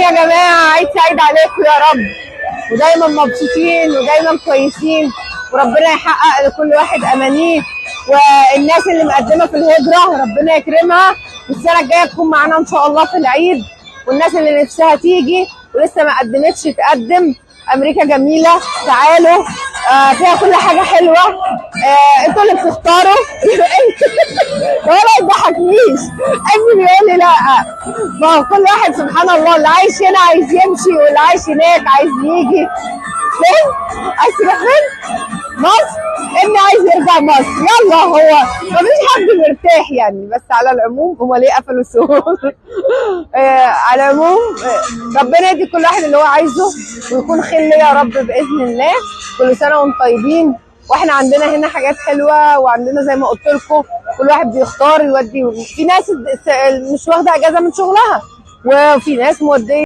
يا جماعه، عيد سعيد عليكم يا رب، ودايما مبسوطين ودايما كويسين، وربنا يحقق لكل واحد امانيه. والناس اللي مقدمه في الهجره ربنا يكرمها، والسنه الجايه تكون معانا ان شاء الله في العيد. والناس اللي نفسها تيجي ولسه ما قدمتش تقدم. امريكا جميله، تعالوا. فيها كل حاجه حلوه. انتوا اللي بتختاروا. ولا ما يضحكنيش، ابني بيقول لي لا. ما هو كل واحد سبحان الله، اللي عايش هنا عايز يمشي، واللي عايش هناك عايز يجي. فين؟ عايز تروح فين؟ مصر؟ ابني عايز يرجع مصر. يلا، هو مفيش حد مرتاح يعني. بس على العموم، هما ليه قفلوا السوق؟ على العموم، ربنا يدي كل واحد اللي هو عايزه، ويكون خير ليا يا رب باذن الله. كل سنه وانتم طيبين. واحنا عندنا هنا حاجات حلوه، وعندنا زي ما قلت لكم كل واحد بيختار يودي. في ناس مش واخده اجازه من شغلها، وفي ناس موديه